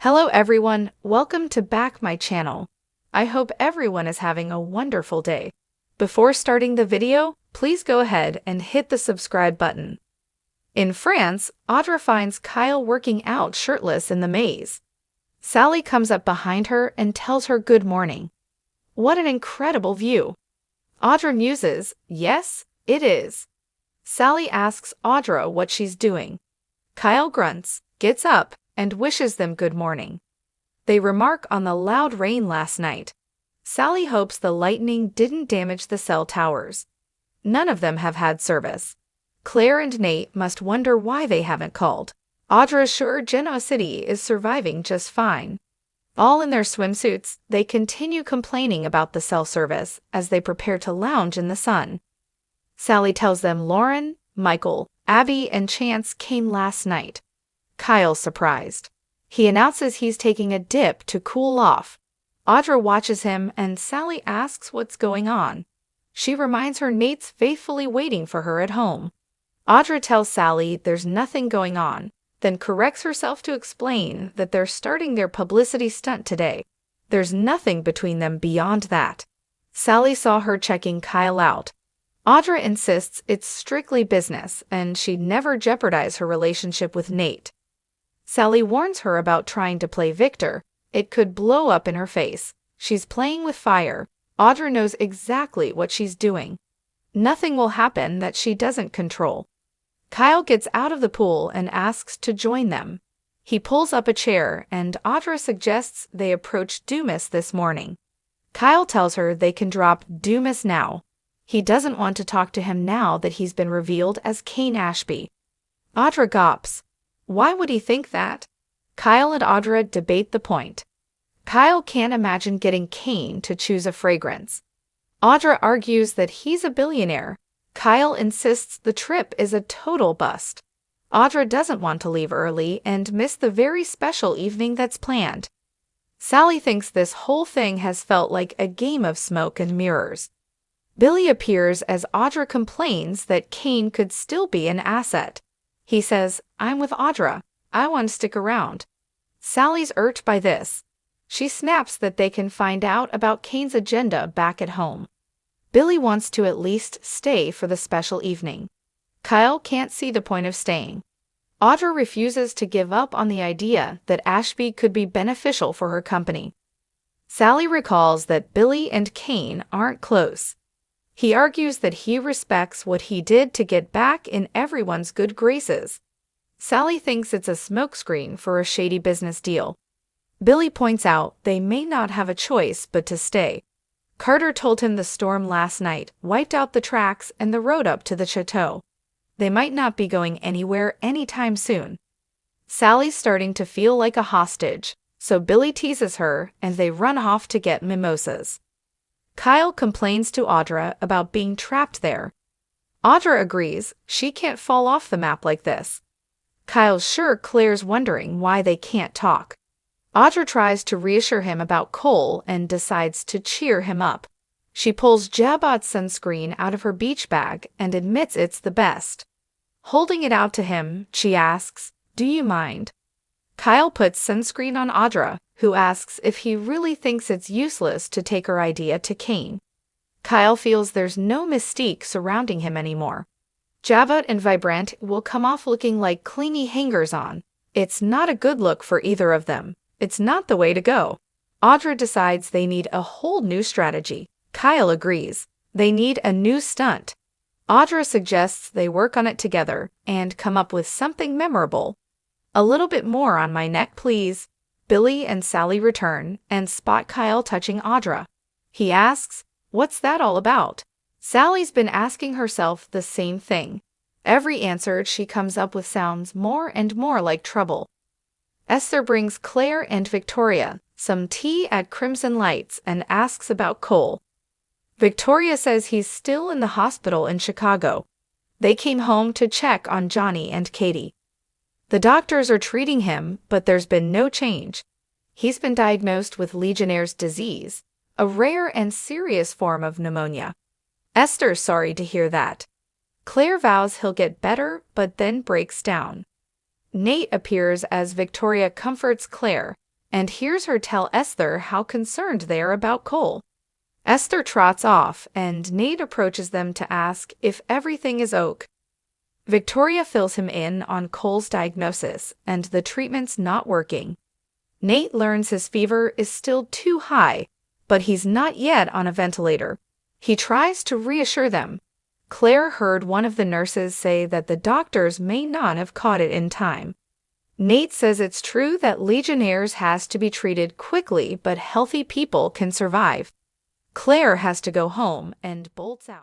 Hello everyone, welcome to back my channel. I hope everyone is having a wonderful day. Before starting the video, please go ahead and hit the subscribe button. In France, Audra finds Kyle working out shirtless in the maze. Sally comes up behind her and tells her good morning. What an incredible view! Audra muses, yes, it is. Sally asks Audra what she's doing. Kyle grunts, gets up, and wishes them good morning. They remark on the loud rain last night. Sally hopes the lightning didn't damage the cell towers. None of them have had service. Claire and Nate must wonder why they haven't called. Audra is sure Genoa City is surviving just fine. All in their swimsuits, they continue complaining about the cell service as they prepare to lounge in the sun. Sally tells them Lauren, Michael, Abby, and Chance came last night. Kyle's surprised. He announces he's taking a dip to cool off. Audra watches him and Sally asks what's going on. She reminds her Nate's faithfully waiting for her at home. Audra tells Sally there's nothing going on, then corrects herself to explain that they're starting their publicity stunt today. There's nothing between them beyond that. Sally saw her checking Kyle out. Audra insists it's strictly business and she'd never jeopardize her relationship with Nate. Sally warns her about trying to play Victor. It could blow up in her face. She's playing with fire. Audra knows exactly what she's doing. Nothing will happen that she doesn't control. Kyle gets out of the pool and asks to join them. He pulls up a chair and Audra suggests they approach Dumas this morning. Kyle tells her they can drop Dumas now. He doesn't want to talk to him now that he's been revealed as Kane Ashby. Audra gawps. Why would he think that? Kyle and Audra debate the point. Kyle can't imagine getting Kane to choose a fragrance. Audra argues that he's a billionaire. Kyle insists the trip is a total bust. Audra doesn't want to leave early and miss the very special evening that's planned. Sally thinks this whole thing has felt like a game of smoke and mirrors. Billy appears as Audra complains that Kane could still be an asset. He says, I'm with Audra. I want to stick around. Sally's irked by this. She snaps that they can find out about Kane's agenda back at home. Billy wants to at least stay for the special evening. Kyle can't see the point of staying. Audra refuses to give up on the idea that Ashby could be beneficial for her company. Sally recalls that Billy and Kane aren't close. He argues that he respects what he did to get back in everyone's good graces. Sally thinks it's a smokescreen for a shady business deal. Billy points out they may not have a choice but to stay. Carter told him the storm last night wiped out the tracks and the road up to the chateau. They might not be going anywhere anytime soon. Sally's starting to feel like a hostage, so Billy teases her and they run off to get mimosas. Kyle complains to Audra about being trapped there. Audra agrees she can't fall off the map like this. Kyle's sure Claire's wondering why they can't talk. Audra tries to reassure him about Cole and decides to cheer him up. She pulls Jabot's sunscreen out of her beach bag and admits it's the best. Holding it out to him, she asks, do you mind? Kyle puts sunscreen on Audra, who asks if he really thinks it's useless to take her idea to Kane. Kyle feels there's no mystique surrounding him anymore. Jabot and Vibrant will come off looking like clingy hangers-on. It's not a good look for either of them. It's not the way to go. Audra decides they need a whole new strategy. Kyle agrees. They need a new stunt. Audra suggests they work on it together and come up with something memorable. A little bit more on my neck, please. Billy and Sally return and spot Kyle touching Audra. He asks, what's that all about? Sally's been asking herself the same thing. Every answer she comes up with sounds more and more like trouble. Esther brings Claire and Victoria some tea at Crimson Lights and asks about Cole. Victoria says he's still in the hospital in Chicago. They came home to check on Johnny and Katie. The doctors are treating him, but there's been no change. He's been diagnosed with Legionnaire's disease, a rare and serious form of pneumonia. Esther's sorry to hear that. Claire vows he'll get better, but then breaks down. Nate appears as Victoria comforts Claire. and hears her tell Esther how concerned they are about Cole. Esther trots off, and Nate approaches them to ask if everything is ok. Victoria fills him in on Cole's diagnosis and the treatment's not working. Nate learns his fever is still too high, but he's not yet on a ventilator. He tries to reassure them. Claire heard one of the nurses say that the doctors may not have caught it in time. Nate says it's true that Legionnaires has to be treated quickly, but healthy people can survive. Claire has to go home and bolts out.